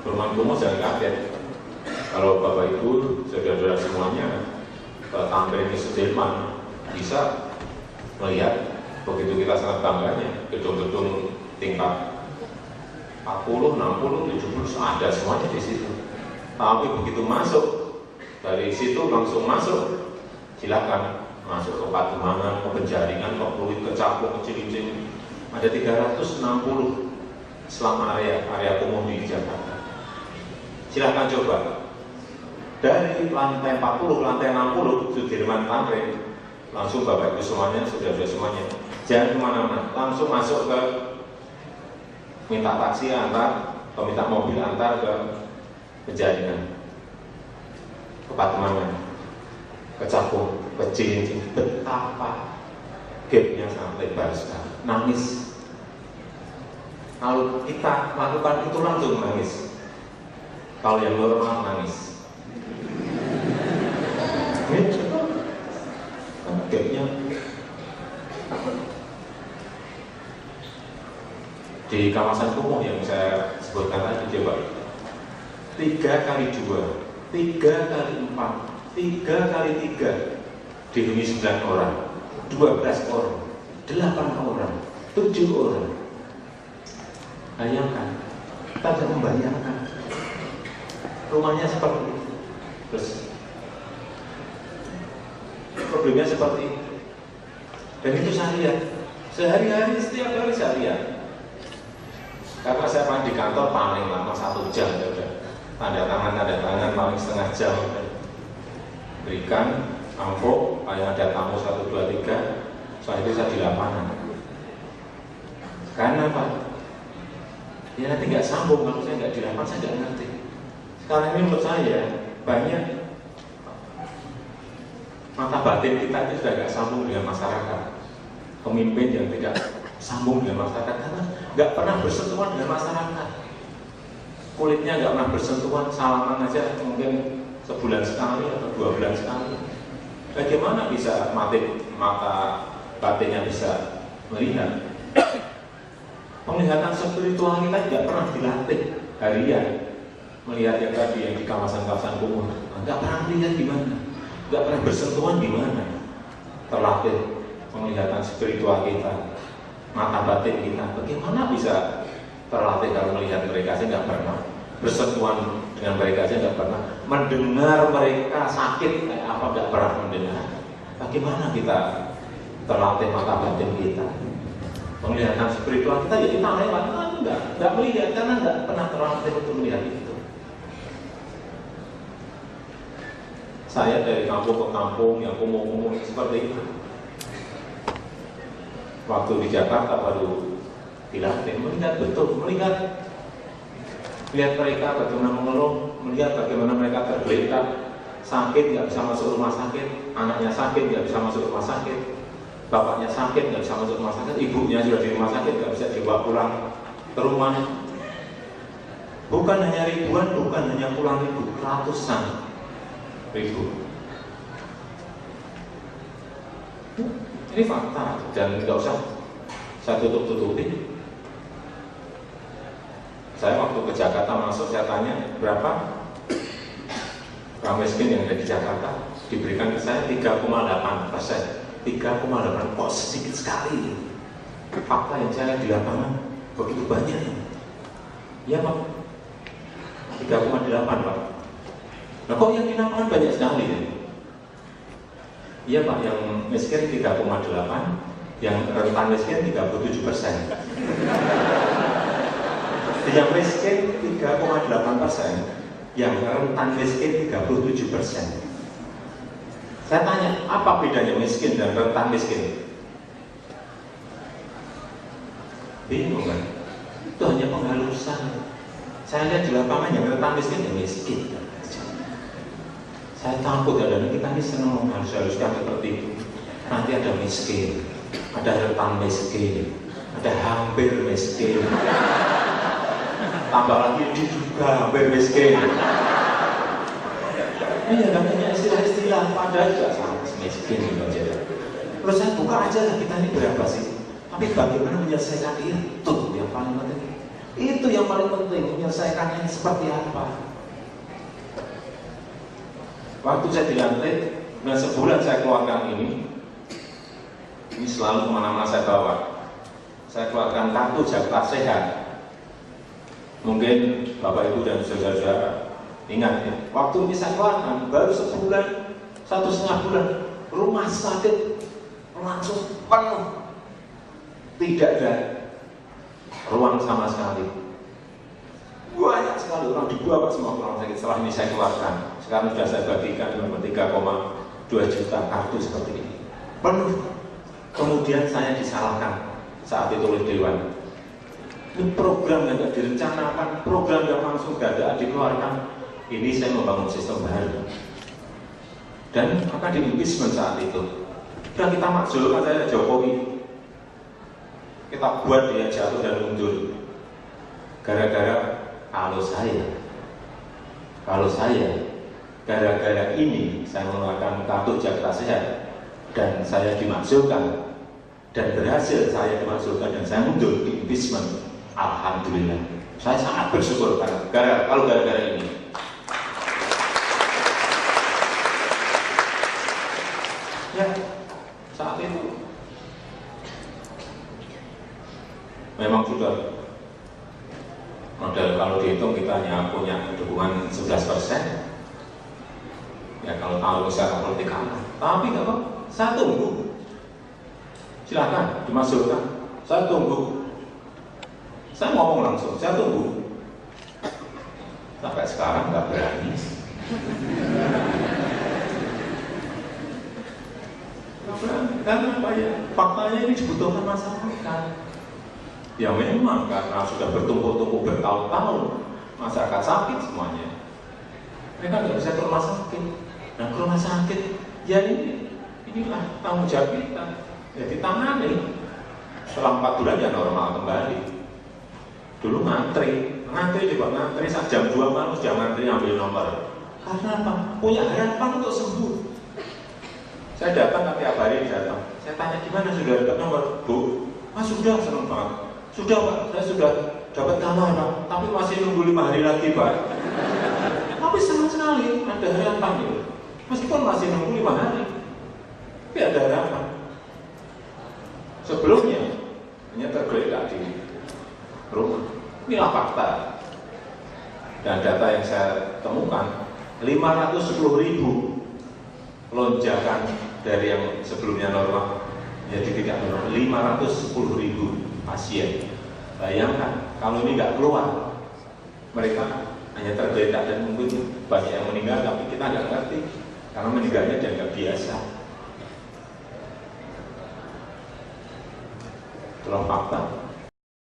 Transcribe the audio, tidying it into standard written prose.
Rumah kumuh jangan kaget. Kalau Bapak Ibu, saudara-saudara semuanya, tampil di Sudirman bisa melihat begitu kita sangat bangganya gedung-gedung tingkat 40, 60, 70 ada semuanya di situ. Tapi begitu masuk dari situ langsung masuk, silakan masuk ke Pademangan, ke Penjaringan, ke Pluit, ke Cakung, ke Cilincing. Ada 360 selama area kumuh di Jakarta. Silakan coba. Dari lantai 40, lantai 60 Sudirman Tamrin, langsung Bapak Ibu semuanya, saudara-saudara semuanya, jangan kemana-mana, langsung masuk ke minta taksi antar, atau minta mobil antar ke Penjaringan, ke Pademangan, ke Cakung, ke Cilincing. Betapa gapnya sangat lebar sekali. Nangis. Kalau kita lakukan itu langsung nangis. Kalau yang normal nangis. Gapnya di kawasan kumuh yang saya sebutkan tadi, coba 3 kali 2, 3 kali 4, 3 kali 3 dihuni 9 orang, 12 orang, 8 orang, 7 orang. Bayangkan, kita bisa membayangkan rumahnya seperti itu. Terus problemnya seperti itu. Dan itu saya lihat sehari-hari, setiap hari saya lihat. Karena saya paling di kantor paling lama 1 jam, tanda tangan paling setengah jam. Berikan amplop, kayak ada tamu 1, 2, 3. Soal itu saya di lapangan. Karena apa? Ya nanti nggak sambung kalau saya nggak di lapangan, saya nggak ngerti. Sekarang ini menurut saya banyak mata batin kita itu sudah nggak sambung dengan masyarakat. Pemimpin yang tidak sambung dengan masyarakat karena nggak pernah bersentuhan dengan masyarakat. Kulitnya nggak pernah bersentuhan, salaman aja mungkin sebulan sekali atau 2 bulan sekali. Bagaimana bisa mata batinnya bisa melihat? Penglihatan spiritual kita tidak pernah dilatih harian. Melihat yang tadi yang di kawasan-kawasan kumuh, nggak pernah melihat gimana, nggak pernah bersentuhan gimana. Terlatih penglihatan spiritual kita, mata batin kita, bagaimana bisa terlatih kalau melihat mereka saja nggak pernah bersentuhan dengan mereka saja nggak pernah mendengar mereka sakit kayak apa nggak pernah mendengar. Bagaimana kita terlatih mata batin kita? Penglihatan spiritual kita ya kita lewat, nggak melihat karena nggak pernah terlatih untuk melihat itu. Saya dari kampung ke kampung yang kumuh-kumuh seperti itu. Waktu di Jakarta baru dilatih melihat betul, melihat mereka bagaimana mengeluh, melihat bagaimana mereka tergeletak, sakit nggak bisa masuk rumah sakit, anaknya sakit nggak bisa masuk rumah sakit. Bapaknya sakit, nggak bisa masuk rumah sakit, ibunya sudah di rumah sakit, nggak bisa dibawa pulang ke rumah. Bukan hanya ribuan, bukan hanya puluhan ribu, ratusan ribu. Ini fakta, dan nggak usah saya tutup-tutupi. Saya waktu ke Jakarta masuk, saya tanya berapa orang miskin yang ada di Jakarta, diberikan ke saya 3,8%. 3,8 kok sedikit sekali. Fakta yang saya lihat di lapangan begitu banyak. Ya Pak, 3,8 Pak. Nah kok yang di lapangan banyak sekali ya? Iya Pak, yang miskin 3,8, yang rentan miskin 37%. Yang miskin 3,8%, yang rentan miskin 37%. Saya tanya, apa bedanya miskin dan rentan miskin? Bingung kan? Itu hanya penghalusan. Saya lihat di lapangan yang rentan miskin ya miskin. Saya takut ada kita ini senang menghalus-haluskan seperti itu. Nanti ada miskin, ada rentan miskin, ada hampir miskin. Tambah lagi ini juga hampir miskin. Ini ya namanya istilah-istilah, padahal juga sama miskin gitu aja. Terus saya buka aja lah kita ini berapa sih? Tapi bagaimana menyelesaikan itu yang paling penting. Itu yang paling penting, menyelesaikannya seperti apa. Waktu saya dilantik, dan sebulan saya keluarkan ini selalu kemana-mana saya bawa. Saya keluarkan kartu Jakarta Sehat. Mungkin Bapak Ibu dan saudara-saudara ingat ya, waktu ini saya keluarkan baru sebulan, 1,5 bulan, rumah sakit langsung penuh, tidak ada ruang sama sekali. Banyak sekali orang dibawa semua ke rumah sakit. Setelah ini saya keluarkan. Sekarang sudah saya bagikan dengan 3,2 juta kartu seperti ini. Penuh. Kemudian saya disalahkan saat itu oleh Dewan. Ini program yang tidak direncanakan, program yang langsung dadak dikeluarkan. Ini saya membangun sistem baru. Dan akan di-impeachment saat itu. Dan kita makzulkan saya Jokowi. Kita buat dia jatuh dan mundur. Gara-gara kalau saya gara-gara ini saya mengeluarkan kartu Jakarta Sehat dan saya dimasukkan dan berhasil saya dimasukkan dan saya mundur di impeachment, alhamdulillah saya sangat bersyukur karena kalau gara-gara ini. Ya, saat itu memang sudah modal, kalau dihitung kita hanya punya dukungan 11%. Ya kalau tahu secara politik kalah, tapi nggak apa, saya tunggu. Silakan dimasukkan, saya tunggu. Saya ngomong langsung, saya tunggu. Sampai sekarang nggak berani. Karena apa ya? Faktanya ini dibutuhkan masyarakat. Ya memang karena sudah bertumpuk-tumpuk bertahun-tahun masyarakat sakit semuanya. Mereka nggak bisa ke rumah sakit. Nah ke rumah sakit, ya inilah tanggung jawab kita. Ya ditangani. Setelah 4 bulan ya normal kembali. Dulu ngantri coba ngantri saat jam 2 malam sudah ngantri ambil nomor. Karena apa? Punya harapan untuk sembuh. Saya datang tiap hari datang. Saya tanya gimana sudah dapat nomor, Bu? Sudah, senang banget. Sudah Pak, saya sudah dapat kamar Pak, tapi masih nunggu 5 hari lagi Pak. Tapi sama sekali ada harapan gitu. Meskipun masih nunggu 5 hari, tapi ada harapan. Sebelumnya hanya tergeletak di rumah. Inilah fakta. Dan data yang saya temukan 510.000 lonjakan dari yang sebelumnya normal jadi tidak normal. 510.000 pasien. Bayangkan kalau ini nggak keluar, mereka hanya tergeletak dan mungkin banyak yang meninggal, tapi kita nggak ngerti karena meninggalnya dianggap biasa. Itulah fakta.